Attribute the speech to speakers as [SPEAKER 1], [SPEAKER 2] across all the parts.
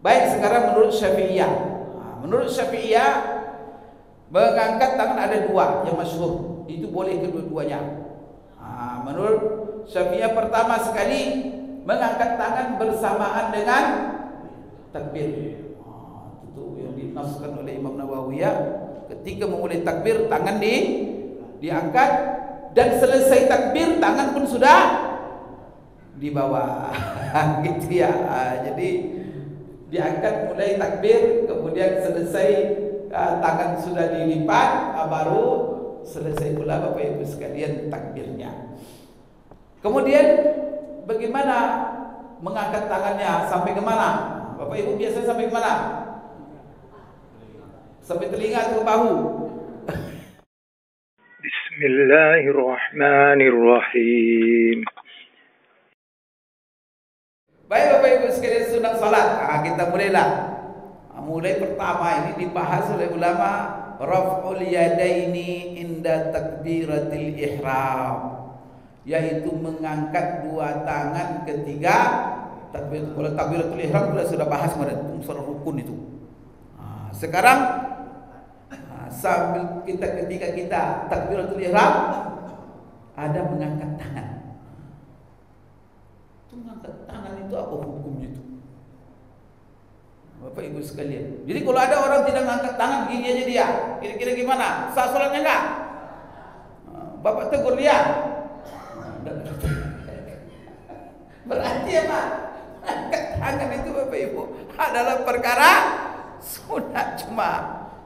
[SPEAKER 1] Baik, sekarang menurut Syafi'iyah. Menurut Syafi'iyah, mengangkat tangan ada dua yang masyhur. Itu boleh kedua-duanya. Menurut Syafi'iyah, pertama sekali mengangkat tangan bersamaan dengan takbir. Itu yang dinaskan oleh Imam Nawawi ya. Ketika memulai takbir, tangan diangkat, dan selesai takbir tangan pun sudah di bawah. Gitu ya. Jadi diangkat mulai takbir, kemudian selesai tangan sudah dilipat, baru selesai pula Bapak Ibu sekalian takbirnya. Kemudian bagaimana mengangkat tangannya, sampai ke mana? Bapak Ibu biasanya sampai ke mana? Sampai telinga atau bahu?
[SPEAKER 2] Bismillahirrahmanirrahim.
[SPEAKER 1] Baik Bapak Ibu sekalian, sunat salat. Kita mulailah. Mulai pertama ini dibahas oleh ulama, raf'ul yadaini inda takbiratil ihram, yaitu mengangkat dua tangan ketika takbir. Kalau takbiratul ihram sudah bahas kemarin, unsur rukun itu. Sekarang sambil ketika kita takbiratul ihram, ada mengangkat tangan. Mengangkat tangan itu apa hukumnya itu? Bapak Ibu sekalian. Jadi kalau ada orang tidak mengangkat tangan, gini aja dia, kira-kira gimana? Sah salatnya enggak? Bapak tegur dia. Berarti apa? Angkat tangan itu Bapak Ibu adalah perkara sunat cuma.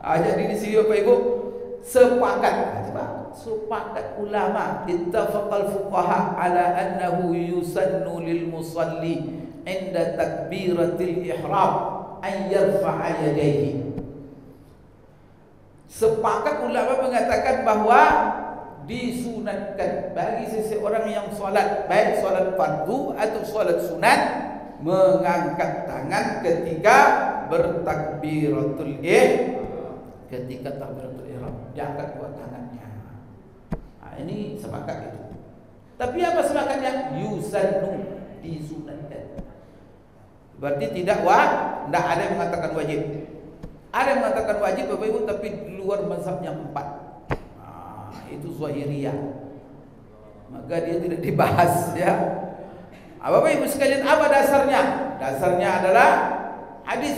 [SPEAKER 1] Jadi di sini Bapak Ibu sepakat, sepakat ulama, ittafaqal fuqaha ala annahu yusannu lil musalli inda takbiratil ihram an yarfa'a yadayhi. Sepakat ulama mengatakan bahwa disunatkan bagi seseorang yang salat, baik salat fardu atau salat sunat, mengangkat tangan ketika bertakbiratul ihram. Ketika takbiratul ihram, diangkat dua tangannya. Ini sepakat itu. Tapi apa sepakatnya? Yusannu, disunatkan. Berarti tidak ada yang mengatakan wajib. Ada yang mengatakan wajib Bapak Ibu, tapi di luar mazhabnya 4. Itu Zahiriyah. Maka dia tidak dibahas ya. Bapak Ibu sekalian, apa dasarnya? Dasarnya adalah hadis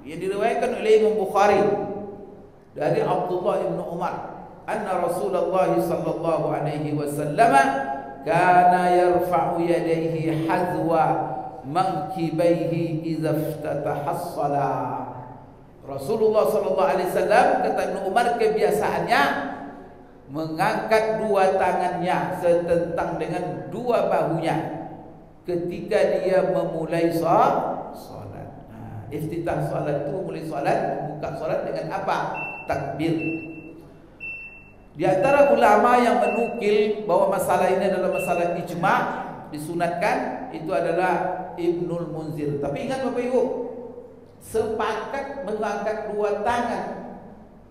[SPEAKER 1] yang diriwayatkan oleh Imam Bukhari dari Abdullah bin Umar, anna Rasulullah sallallahu alaihi wasallam kana yarfa'u yadayhi hazwa mankibaihi idza iftataha as-shalah. Rasulullah sallallahu alaihi wasallam, kata Ibnu Umar, kebiasaannya mengangkat dua tangannya setentang dengan dua bahunya ketika dia memulai salat. Iftitah salat itu memulai salat, membuka salat dengan apa? Takbir. Di antara ulama yang menukil bahwa masalah ini adalah masalah ijma', disunatkan, itu adalah Ibnul Munzir. Tapi ingat Bapak Ibu, sepakat mengangkat dua tangan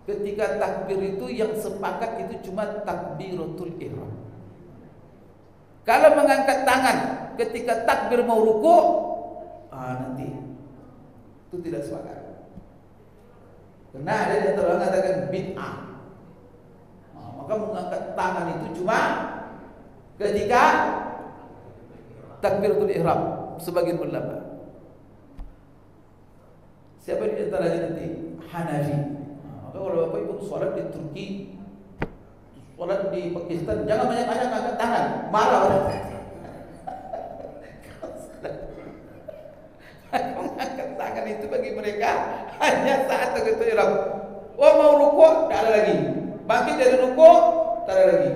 [SPEAKER 1] ketika takbir itu, yang sepakat itu cuma takbiratul ihram. Kalau mengangkat tangan ketika takbir mau ruku, nanti itu tidak sepakat. Karena ada yang mengatakan bid'ah. Maka mengangkat tangan itu cuma ketika takbiratul ihram, sebagian ulama. Siapa di antaranya nanti? Hanafi. Maka kalau Bapak Ibu sholat di Turki, sholat di Pakistan, jangan banyak-banyak angkat tangan, marah orang. Mengangkat tangan itu bagi mereka hanya saat takbiratul ihram. Mau rukuk, tak ada lagi. Bangkit dari rukuk, tak ada lagi.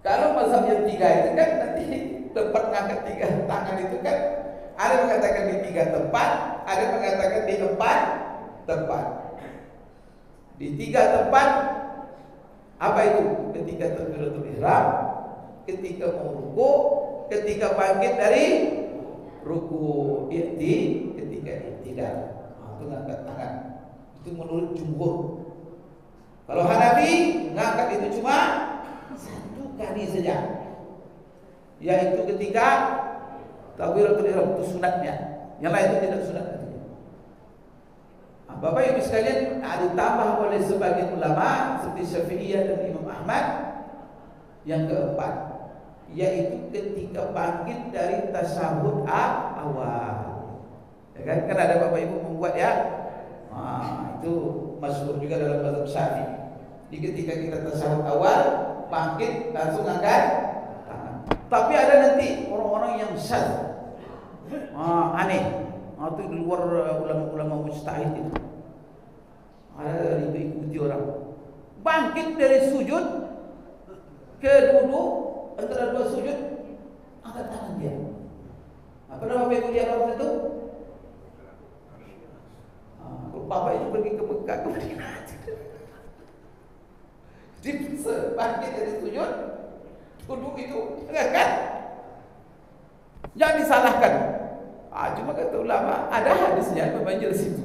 [SPEAKER 1] Kalau mazhab yang tiga itu kan nanti tempat mengangkat tiga tangan itu kan ada mengatakan di 3 tempat, ada mengatakan di 4 tempat. Di 3 tempat apa itu? Ketika takbiratul ihram, ketika mau rukuk, ketika bangkit dari ruku, ketika i'tidal. Itu mengangkat tangan. Itu menurut jumhur. Kalau Hanafi mengangkat itu cuma 1 kali saja, yaitu ketika Takbiratul ihram itu sunatnya. Yang lain itu tidak sunat. Bapak Ibu sekalian, ditambah oleh sebagian ulama seperti Syafi'iyah dan Imam Ahmad yang keempat, yaitu ketika bangkit dari tasyahud awal. Ya kan? Kan ada Bapak Ibu membuat ya. Itu masyhur juga dalam mazhab Syafi'i. Jadi ketika kita tasyahud awal, bangkit langsung angkat tangan. Tapi ada nanti orang-orang yang syadz, aneh. Itu di luar ulama-ulama mujtahid itu. Ada diikuti orang. Bangkit dari sujud ke duduk, antara dua sujud, angkat tangan dia. Apa nama Bapak dia orang itu? Bapak itu pergi ke Mekah ke Madinah. Jadi bangkit dari sujud, duduk itu, kan? Jangan disalahkan. Cuma kata ulama, ada hadisnya memang jelas itu.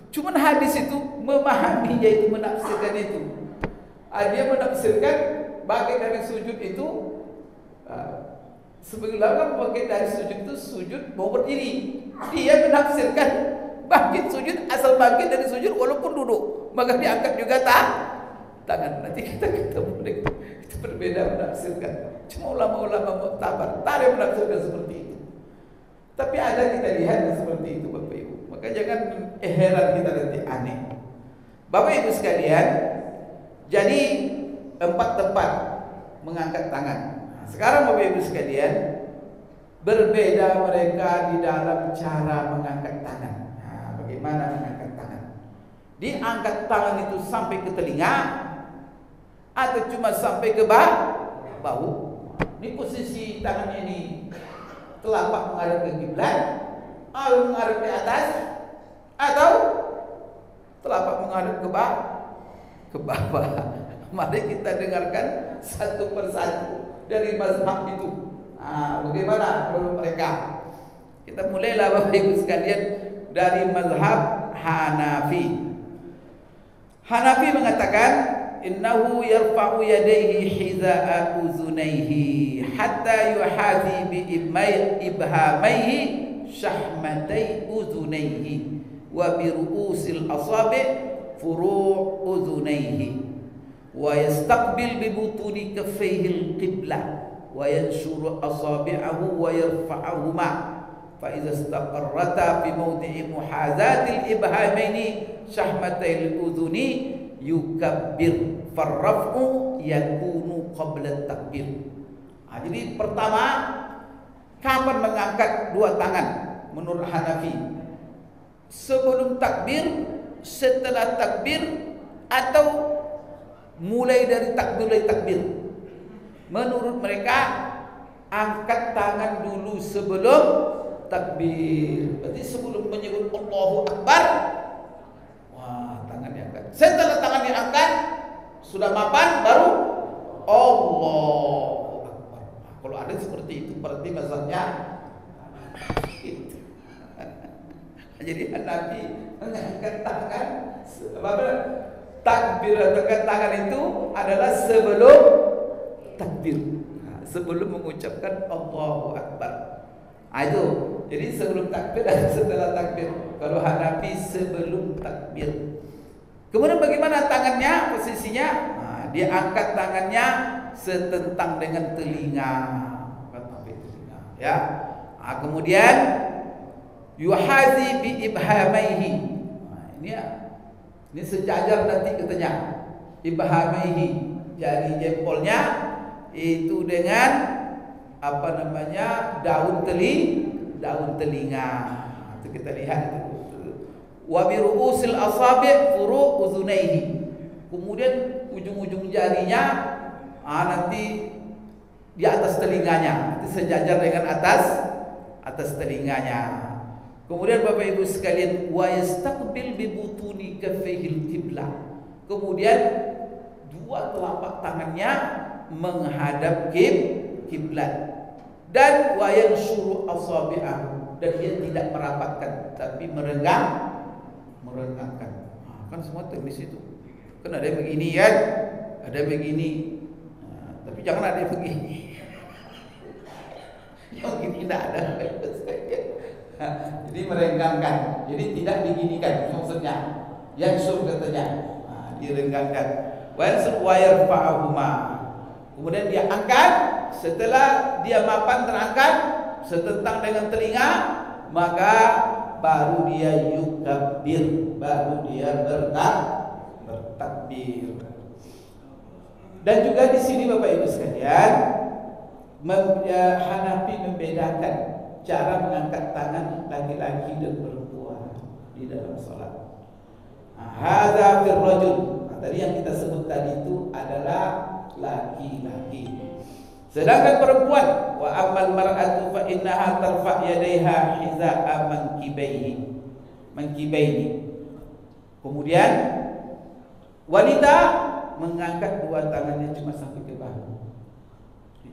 [SPEAKER 1] Cuma hadis itu memahami, yaitu menafsirkan itu. Dia menafsirkan bangkit dari sujud itu, sebagai ulama bangkit dari sujud itu sujud mau berdiri. Dia menafsirkan bangkit sujud, asal bangkit dari sujud walaupun duduk, maka diangkat juga tangan. Nanti kita ketemu dengan itu berbeda menafsirkan. Cuma ulama-ulama muktabar tak ada menafsirkan seperti itu. Tapi ada kita lihat seperti itu Bapak Ibu. Maka jangan heran kita nanti aneh. Bapak Ibu sekalian, jadi 4 tempat mengangkat tangan. Sekarang Bapak Ibu sekalian, berbeda mereka di dalam cara mengangkat tangan. Bagaimana mengangkat tangan? Diangkat tangan itu sampai ke telinga atau cuma sampai ke bahu? Ini posisi tangannya ini. Telapak menghadap ke kiblat, atau menghadap ke atas, atau telapak menghadap ke bawah. Mari kita dengarkan satu persatu dari mazhab itu. Bagaimana menurut mereka? Kita mulailah Bapak Ibu sekalian dari mazhab Hanafi. Hanafi mengatakan, innahu yarfa'u yadayhi hiza'a uzunaihi hatta yuhazi bi ibhamaihi syahmatai uzunaihi wa bi ru'usil asabi' furu' uzunaihi wa yastaqbil bi butuni kaffayhi al-qiblah wa yanshuru asabi'ahu wa yarfa'uhuma fa idza istaqarrata fi mawdi'i muhazati al-ibhamaini syahmatai al-udhuni yukabbir farraf'u yakunu qabla takbir. Jadi pertama, kapan mengangkat dua tangan menurut Hanafi? Sebelum takbir, setelah takbir, atau mulai dari takbir? Menurut mereka, angkat tangan dulu sebelum takbir. Berarti sebelum menyebut Allahu Akbar, tangan diangkat. Setelah tangan diangkat, sudah mapan, baru Allahu Akbar. Kalau ada seperti itu, berarti mazhabnya itu. Jadi Nabi mengangkat tangan, takbir atau angkat tangan itu adalah sebelum takbir, sebelum mengucapkan Allahu Akbar. Itu. Jadi sebelum takbir dan setelah takbir. Kalau Hanafi sebelum takbir. Kemudian bagaimana tangannya, posisinya? Dia angkat tangannya setentang dengan telinga. Ya. Kemudian yuhazi bi ibhamaihi. Ini sejajar nanti katanya. Ibhamaihi, jari jempolnya itu dengan daun telinga. Itu kita lihat itu. Wa bi ru'usil asabi' furu' uzunaihi. Kemudian ujung-ujung jarinya nanti di atas telinganya, itu sejajar dengan atas telinganya. Kemudian Bapak Ibu sekalian, wa yastaqbil bi butuni kaffihil qiblah. Kemudian dua telapak tangannya menghadap kiblat. Dan wa yanshuru asabi'ahu, dan dia tidak merapatkan tapi merenggangkan. Kan semua teknis itu. Kan ada yang begini kan, ada yang begini. Tapi jangan ada yang begini. Mungkin tidak ada. Jadi merenggangkan. Jadi tidak diginikan maksudnya. Yansur katanya. Direnggangkan. Wansur wa yarfa'uhuma. Kemudian dia angkat, setelah dia mapan terangkat setentang dengan telinga, maka baru dia yukabbir, baru dia bertakbir. Dan juga di sini Bapak Ibu sekalian, Hanafi membedakan cara mengangkat tangan laki-laki dan perempuan di dalam salat. Hadza fil rajul. Tadi yang kita sebut tadi itu adalah laki-laki. Sedangkan perempuan, wa ammal mar'atu fa innaha tarfa' yadayha hiza'a mankibaini. Kemudian wanita mengangkat dua tangannya cuma sampai ke bahu.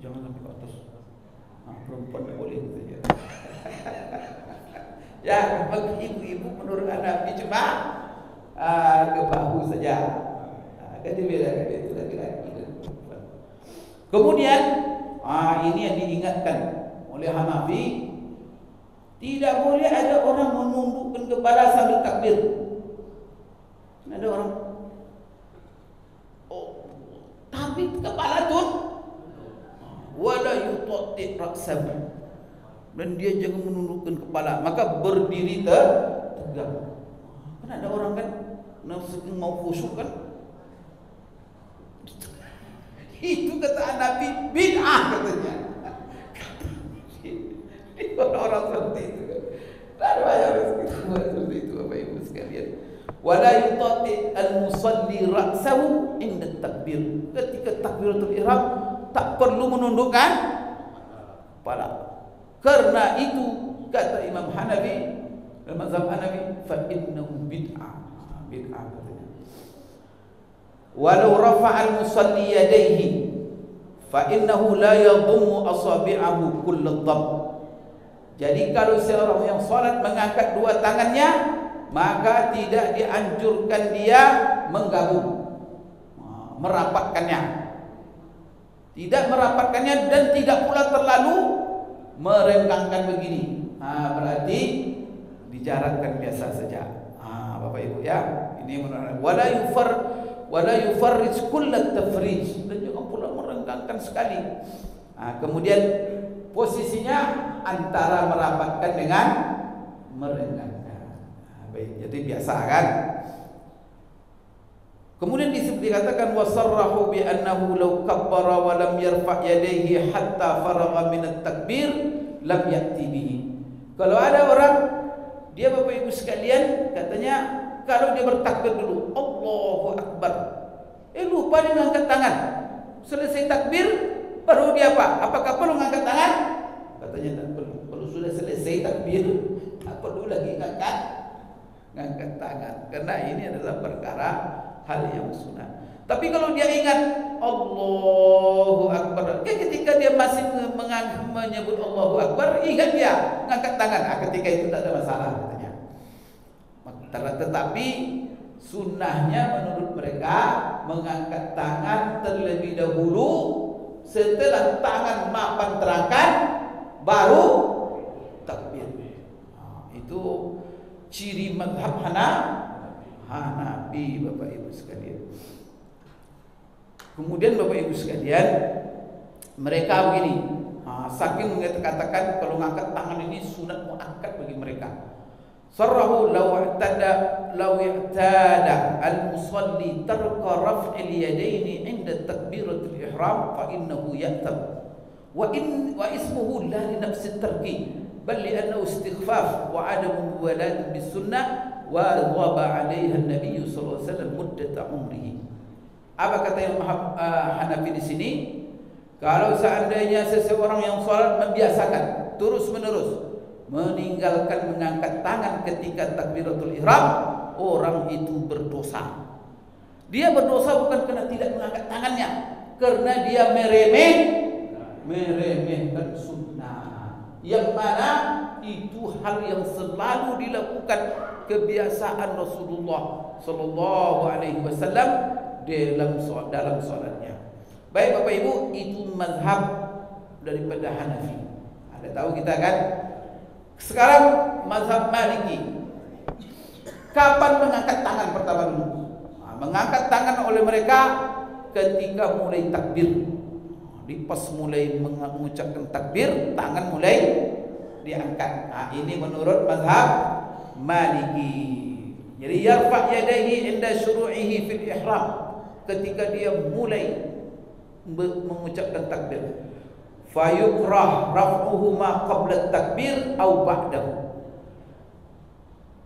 [SPEAKER 1] Jangan sampai ke atas. Perempuan tak boleh saja. Ya, bagi ibu-ibu menurut Nabi cuma ke bahu saja. Kan dibedakan itu laki-laki dan perempuan. Kemudian ini yang diingatkan oleh Hanafi, tidak boleh ada orang menundukkan kepala sambil takbir. Ada orang tapi kepala tu wala yutati ra'sahu, dan dia jangan menundukkan kepala, maka berdiri tegak. Kan ada orang kan nafsu mau khusyuk kan, itu kata Nabi bid'ah katanya. Orang-orang seperti itu kan. Tak ada rezeki seperti itu Bapak Ibu sekalian. Wala yutati al-musalli ra'sahu inda takbir. Ketika takbiratul ihram tak perlu menundukkan kepala. Karena itu kata Imam Hanafi dalam mazhab Hanafi, fa innahu bid'ah. Bid'ah katanya. Walau rafa'a al-musalli yadayhi fa innahu la yadhummu asabi'ahu kull dhamm. Jadi kalau seorang yang salat mengangkat dua tangannya, maka tidak dianjurkan dia menggabung, merapatkannya. Tidak merapatkannya dan tidak pula terlalu merenggangkan begini. Berarti dijarakkan biasa saja. Bapak Ibu ya, ini menurut wala yufarrij kullat tafrij, dan jangan pula merenggangkan sekali. Kemudian posisinya antara merapatkan dengan merenggangkan. Baik, jadi biasa kan. Kemudian dikatakan wasarrahu bi annahu law kabbara wa lam yarfa' yadayhi hatta faragha min at-takbir lam ya'ti bihi. Kalau ada orang, dia Bapak Ibu sekalian, katanya kalau dia bertakbir dulu, Allahu Akbar, lupa dia mengangkat tangan. Selesai takbir baru dia apa? Apakah perlu mengangkat tangan? Katanya tak perlu. Kalau sudah selesai takbir, tak perlu lagi mengangkat tangan, karena ini adalah perkara hal yang sunnah. Tapi kalau dia ingat Allahu Akbar, ketika dia masih menyebut Allahu Akbar, ingat dia mengangkat tangan, ketika itu tak ada masalah katanya. Tetapi sunnahnya menurut mereka mengangkat tangan terlebih dahulu, setelah tangan mapan terangkat baru takbir. Itu ciri mazhab Hanafi Bapak Ibu sekalian. Kemudian Bapak Ibu sekalian, mereka begini, saking mengatakan kalau mengangkat tangan ini sunat muakkad bagi mereka. Sarrahu law i'tada al-musalli tarka raf'il yadaini 'inda takbiratul ihram fa innahu ya'tab wa ismuhu la li nafsi at-tarki bal li annahu istighfaf wa 'adamu muwalat bis sunnah wa dhaba 'alayha an-nabiy sallallahu alaihi wasallam muddat umrihi. Apa kata yang Hanafi di sini? Kalau seandainya seseorang yang salat membiasakan terus-menerus meninggalkan mengangkat tangan ketika takbiratul ihram, orang itu berdosa. Dia berdosa bukan karena tidak mengangkat tangannya, karena dia meremehkan sunnah, yang mana itu hal yang selalu dilakukan kebiasaan Rasulullah sallallahu alaihi wasallam dalam salatnya. Baik Bapak Ibu, itu mazhab daripada Hanafi. Sudah tahu kita kan. Sekarang mazhab Maliki, kapan mengangkat tangan pertama dulu? Mengangkat tangan oleh mereka ketika mulai takbir. Di pas mulai mengucapkan takbir, tangan mulai diangkat. Ini menurut mazhab Maliki. Jadi yarfa' yadayhi inda syuru'ihi fil ihram, ketika dia mulai mengucapkan takbir. Fayukrah raf'uhuma qabla takbir au ba'dahu.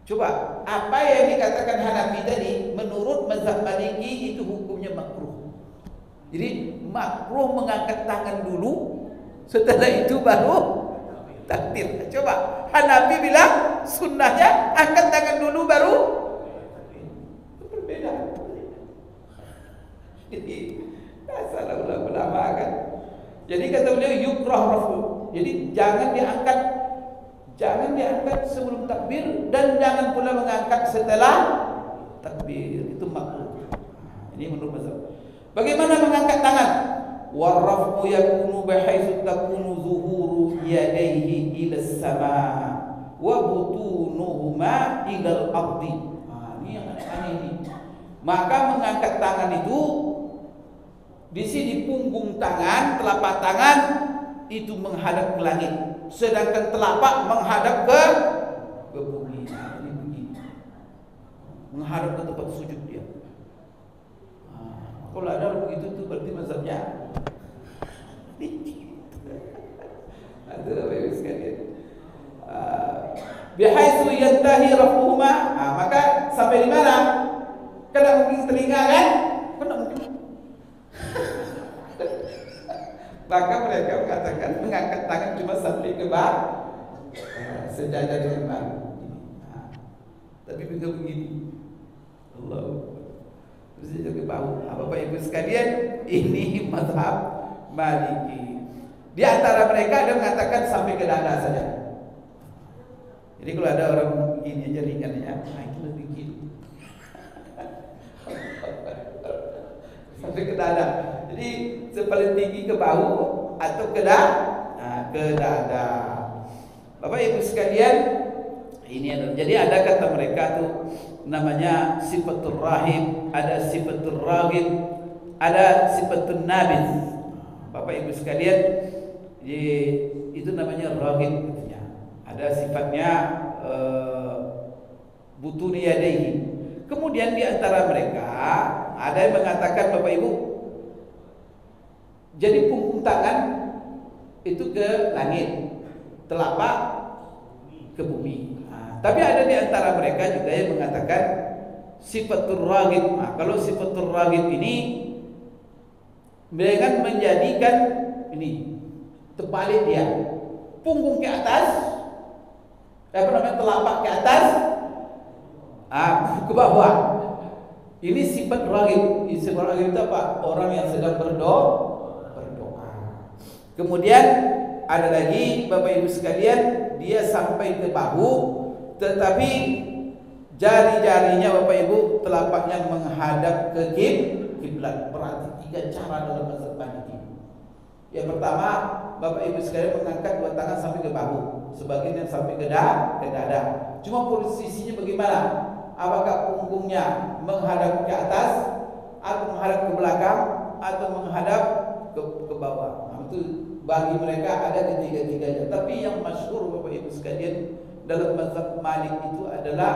[SPEAKER 1] Coba, apa yang dikatakan Hanafi tadi menurut mazhab Maliki itu hukumnya makruh. Jadi makruh mengangkat tangan dulu, setelah itu baru takbir. Coba, Hanafi bilang sunnahnya angkat tangan dulu baru berbeda. Jadi salah ulama kan. Jadi kata beliau yukrah rafu. Jadi jangan diangkat sebelum takbir dan jangan pula mengangkat setelah takbir. Itu makruh. Ini menurut mazhab. Bagaimana mengangkat tangan? Warrafu yakunu bihaitsu takunu zuhuru yadayhi ila as-sama' wa butunuhuma ila al-ardi. Ini yang aneh ini. Maka mengangkat tangan itu di sini punggung tangan, telapak tangan itu menghadap ke langit, sedangkan telapak menghadap ke bumi. Ini begini, menghadap ke tempat sujud dia. Kalau ada begitu tu berarti mazhabnya. Ada apa yang sekalian? Bihaitsu yantahi rafuhuma. Maka sampai di mana? Kena mungkin telinga kan? Kena mungkin. Maka mereka mengatakan mengangkat tangan cuma sampai ke bawah, sejajar dengan bahu. Tapi juga begini, Allah, sejajar ke bahu. Bapak Ibu sekalian, ini mazhab Maliki. Di antara mereka ada mengatakan sampai ke dada saja. Jadi kalau ada orang begini aja ringannya, itu lebih gini. Sampai ke dada. Jadi sepaling tinggi ke bahu atau ke dada. Bapak Ibu sekalian, ini ada. Jadi ada kata mereka tuh namanya sifatul rahim, ada sifatul raghib, ada sifatul nabiz. Bapak Ibu sekalian, itu namanya raghib katanya. Ada sifatnya butuni yadayhi. Kemudian di antara mereka ada yang mengatakan, Bapak Ibu, jadi punggung tangan itu ke langit, telapak ke bumi. Tapi ada di antara mereka juga yang mengatakan sifatul raghib. Kalau sifatul raghib ini dengan menjadikan ini terbalik dia, punggung ke atas, telapak ke atas, ke bawah. Ini sifat raghib. Sifat raghib itu apa? Orang yang sedang berdoa. Kemudian ada lagi Bapak Ibu sekalian, dia sampai ke bahu, tetapi jari-jarinya Bapak Ibu telapaknya menghadap ke kiblat. Berarti 3 cara dalam mazhab Maliki. Yang pertama, Bapak Ibu sekalian mengangkat 2 tangan sampai ke bahu, sebagian yang sampai ke dada. Cuma posisinya bagaimana? Apakah punggungnya menghadap ke atas, atau menghadap ke belakang, atau menghadap ke bawah? Itu bagi mereka ada ketiga-tiganya. Tapi yang masyhur Bapak Ibu sekalian dalam mazhab Malik itu adalah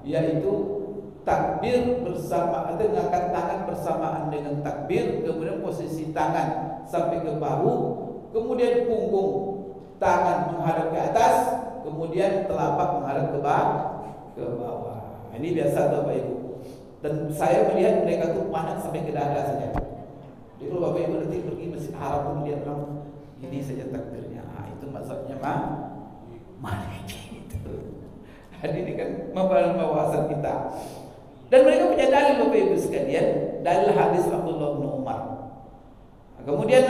[SPEAKER 1] yaitu takbir bersama, atau mengangkat tangan bersamaan dengan takbir, kemudian posisi tangan sampai ke bahu, kemudian punggung tangan menghadap ke atas, kemudian telapak menghadap ke bawah. Ini biasa Bapak Ibu. Dan saya melihat mereka tuh pandang sampai ke dada saja. Jadi kalau Bapak Ibu nanti pergi Masjid Haram tuh melihat orang ini saja takbirnya. Itu mazhabnya Maliki itu. Ini kan membawa wawasan kita. Dan mereka punya dalil Bapak Ibu sekalian, dalil hadis Abdullah bin Umar. Kemudian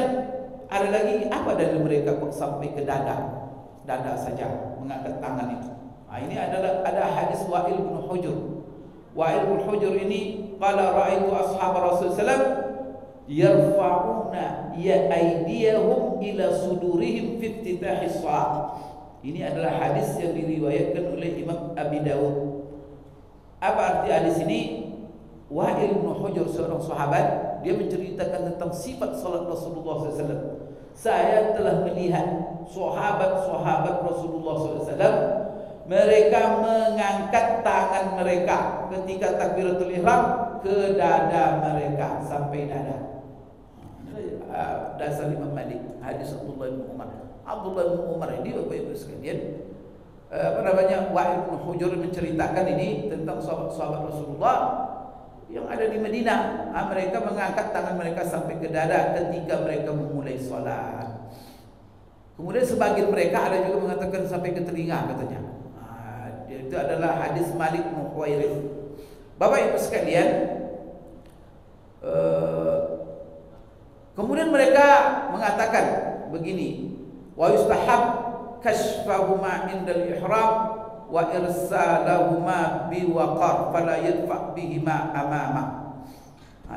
[SPEAKER 1] ada lagi, apa dalil mereka kok sampai ke dada saja mengangkat tangan itu? Ini ada hadis Wa'il bin Hujur. Wa'il bin Hujur ini qala ra'aitu ashab Rasulullah sallallahu yarfa'una ya aydiyahum ila sudurihim fi iftitahis shalah. Ini adalah hadis yang diriwayatkan oleh Imam Abi Dawud. Apa arti hadis ini? Wa'il bin Hujr, seorang sahabat, dia menceritakan tentang sifat salat Rasulullah SAW. Saya telah melihat sahabat-sahabat Rasulullah SAW, mereka mengangkat tangan mereka ketika takbiratul ihram ke dada mereka sampai dada. Dasar Imam Malik, hadis Abdullah bin Umar. Abdullah bin Umar ini, Bapak Ibu sekalian, Wa'il bin Hujr menceritakan ini tentang sahabat-sahabat Rasulullah yang ada di Madinah. Mereka mengangkat tangan mereka sampai ke dada ketika mereka memulai salat. Kemudian sebagian mereka ada juga mengatakan sampai ke telinga katanya. Itu adalah hadis Malik bin Huwairith. Bapak Ibu sekalian, kemudian mereka mengatakan begini, wa yustahab kashfahuma indal ihram wa irsalahuma biwaqar fala yadfa bihima amama.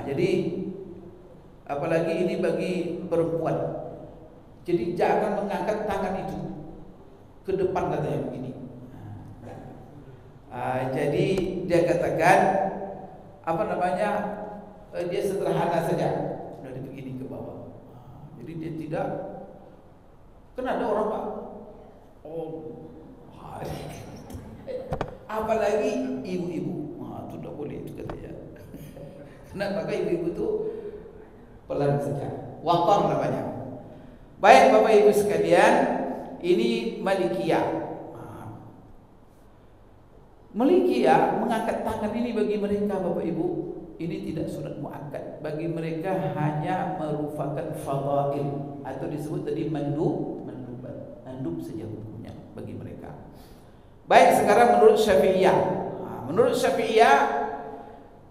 [SPEAKER 1] Jadi apalagi ini bagi perempuan. Jadi jangan mengangkat tangan itu ke depan katanya begini. Jadi dia katakan dia sederhana saja, dari begini ke bawah. Jadi dia tidak. Kan ada orang Pak, apalagi ibu-ibu, itu tidak boleh itu katanya. Kenapa? Maka ibu-ibu itu pelan saja, waqar namanya. Baik Bapak Ibu sekalian, ini Malikiyah. Malikiyah mengangkat tangan ini bagi mereka Bapak Ibu, ini tidak sunat muakkad. Bagi mereka hanya merupakan fadail atau disebut tadi mandub saja hukumnya bagi mereka. Baik, sekarang menurut Syafi'iyah. Menurut Syafi'iyah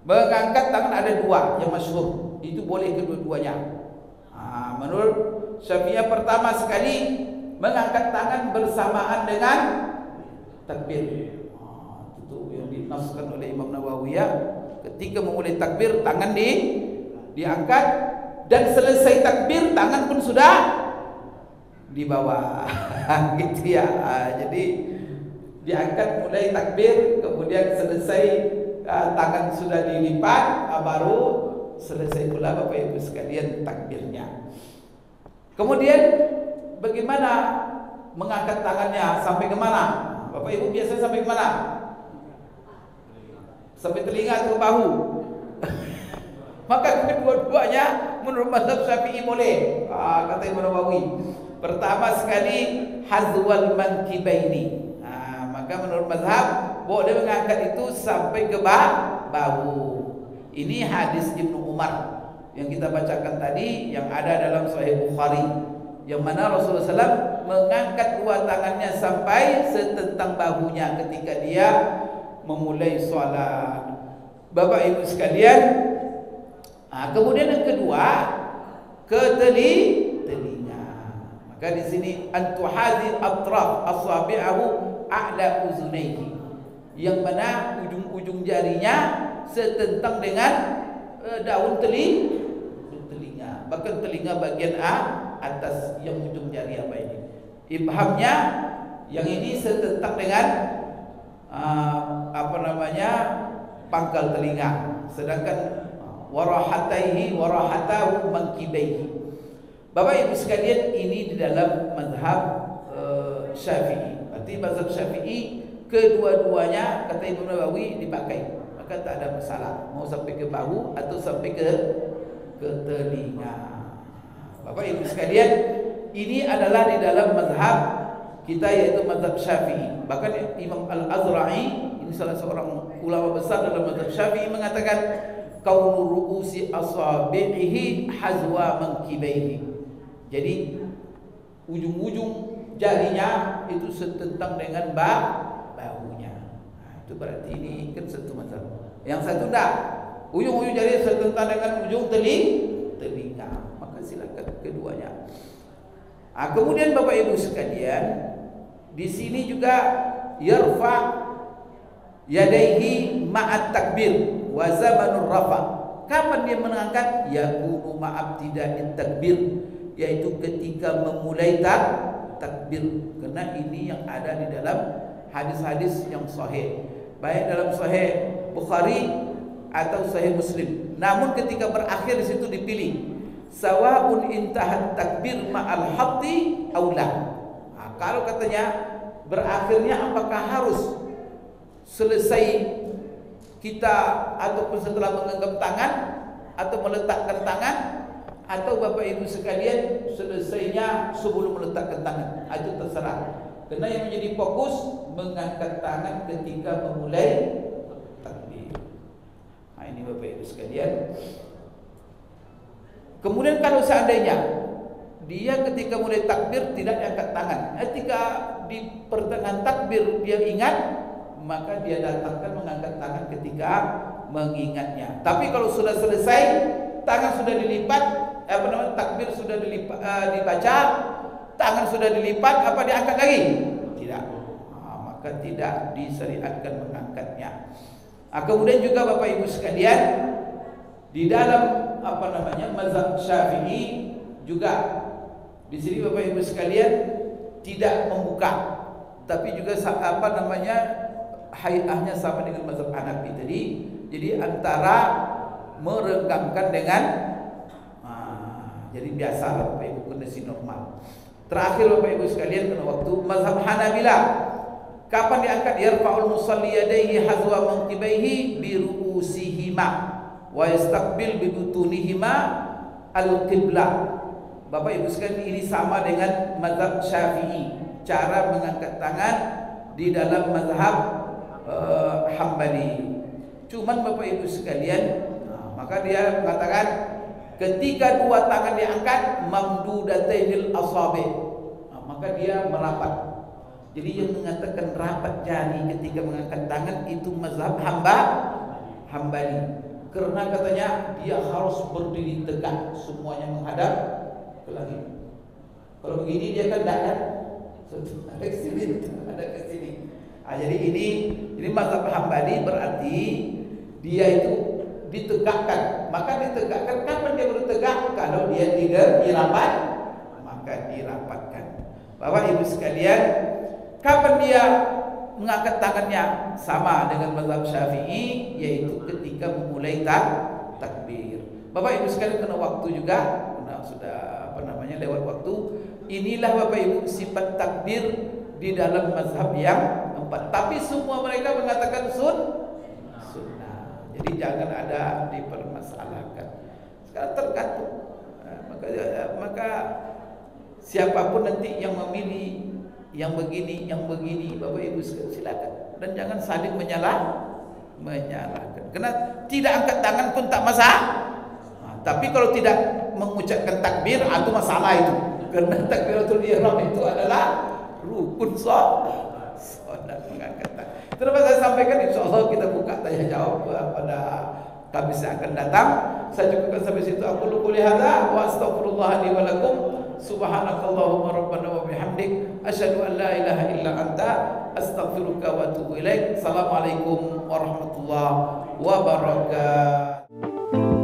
[SPEAKER 1] mengangkat tangan ada dua yang masyhur, itu boleh kedua-duanya. Menurut Syafi'iyah pertama sekali mengangkat tangan bersamaan dengan takbir. Itu yang dinaskan oleh Imam Nawawi, ketika memulai takbir tangan diangkat dan selesai takbir tangan pun sudah di bawah. Gitu ya. Jadi diangkat mulai takbir, kemudian selesai tangan sudah dilipat, baru selesai pula Bapak Ibu sekalian takbirnya. Kemudian bagaimana mengangkat tangannya, sampai ke mana? Bapak Ibu biasanya sampai ke mana? Sampai telinga atau bahu? Maka kedua-duanya menurut mazhab Syafi'i boleh. Kata Imam Nawawi, pertama sekali hazwal mankibaini. Maka menurut mazhab boleh mengangkat itu sampai ke bahu. Ini hadis Ibnu Umar yang kita bacakan tadi, yang ada dalam Sahih Bukhari, yang mana Rasulullah SAW mengangkat dua tangannya sampai setentang bahunya ketika dia memulai sholat. Bapak Ibu sekalian, kemudian yang kedua ke telinga. Maka di sini antuhazi atraf asabi'ahu a'la uzunaihi, yang mana ujung-ujung jarinya setentang dengan daun telinga, bahkan telinga bagian atas yang ujung jari apa ini, ibhamnya yang ini setentang dengan pangkal telinga, sedangkan warahatahu mankibaihi. Bapak Ibu sekalian, ini di dalam mazhab Syafi'i. Berarti mazhab Syafi'i kedua-duanya kata Imam Nawawi dipakai, maka tak ada masalah mau sampai ke bahu atau sampai ke telinga. Bapak Ibu sekalian, ini adalah di dalam mazhab kita, yaitu mazhab Syafi'i. Bahkan Imam Al-Azra'i, ini salah seorang ulama besar dalam mazhab Syafi'i, mengatakan kaunu ru'usi asabi'ihi hazwa mankibaihi. Jadi ujung-ujung jarinya itu setentang dengan bahunya. Itu berarti ini kan satu mazhab. Yang satu enggak, ujung-ujung jari setentang dengan ujung telinga. Maka silakan keduanya. Kemudian Bapak Ibu sekalian, di sini juga yarfa yadaihi ma'at takbir wa zamanur rafa. Kapan dia mengangkat? Yakunu ma'abtida'it takbir, yaitu ketika memulai takbir. Karena ini yang ada di dalam hadis-hadis yang sahih, baik dalam sahih Bukhari atau sahih Muslim. Namun ketika berakhir di situ dipilih sawa'un intahat takbir ma'al hatti aw la. Kalau katanya berakhirnya apakah harus selesai kita ataupun setelah menggenggam tangan atau meletakkan tangan, atau Bapak Ibu sekalian selesainya sebelum meletakkan tangan, itu terserah. Karena yang menjadi fokus mengangkat tangan ketika memulai takbir. Ini Bapak Ibu sekalian. Kemudian kalau seandainya dia ketika mulai takbir tidak angkat tangan, ketika di pertengahan takbir dia ingat, maka dia datangkan mengangkat tangan ketika mengingatnya. Tapi kalau sudah selesai, tangan sudah dilipat, takbir sudah dibaca, tangan sudah dilipat, apa diangkat lagi? Tidak. Maka tidak disyariatkan mengangkatnya. Kemudian juga Bapak Ibu sekalian, di dalam mazhab Syafi'i juga di sini Bapak Ibu sekalian tidak membuka, tapi juga hayahnya sama dengan mazhab Hanafi tadi. Jadi antara merenggangkan dengan jadi biasa Bapak Ibu, kondisi normal. Terakhir Bapak Ibu sekalian, kena waktu mazhab Hanabilah, kapan diangkat? Yarfa'ul musalli yadayhi hazwa manqibaihi bi ru'usihima wa yastaqbil bi butunihima al-qiblah. Bapak Ibu sekalian, ini sama dengan mazhab Syafi'i, cara mengangkat tangan di dalam mazhab Hambali. Cuman Bapak Ibu sekalian, maka dia mengatakan ketika dua tangan diangkat mamdudatainil asabi, maka dia merapat. Jadi yang mengatakan rapat jari ketika mengangkat tangan itu mazhab Hambali. Karena katanya dia harus berdiri tegak, semuanya menghadap ke langit. Kalau begini dia kan tidak ada ke sini, ada ke sini. Jadi ini mazhab Hambali, berarti dia itu ditegakkan. Maka ditegakkan, kapan dia baru tegak? Kalau dia tidak dirapat, maka dirapatkan. Bapak Ibu sekalian, kapan dia mengangkat tangannya? Sama dengan mazhab Syafi'i, yaitu ketika memulai takbir. Bapak Ibu sekalian, kena waktu juga, karena sudah lewat waktu. Inilah Bapak Ibu sifat takbir di dalam mazhab yang empat. Tapi semua mereka mengatakan sunnah. Jadi jangan ada dipermasalahkan. Sekarang tergantung. Maka siapapun nanti yang memilih yang begini, Bapak Ibu silakan. Dan jangan saling menyalahkan. Karena tidak angkat tangan pun tak masalah. Tapi kalau tidak mengucapkan takbir, itu masalah itu. Karena takbiratul ihram itu adalah rukun salat mengangkat tangan. Terus saya sampaikan, insyaallah kita buka tanya jawab pada Kamis yang akan datang. Saya cukupkan sampai situ. Aku qouli hadza wa astaghfirullah li wa lakum. Subhanakallahumma rabbana wa bihamdik asyhadu an la ilaha illa anta astaghfiruka wa atubu ilaik. Assalamualaikum warahmatullahi wabarakatuh.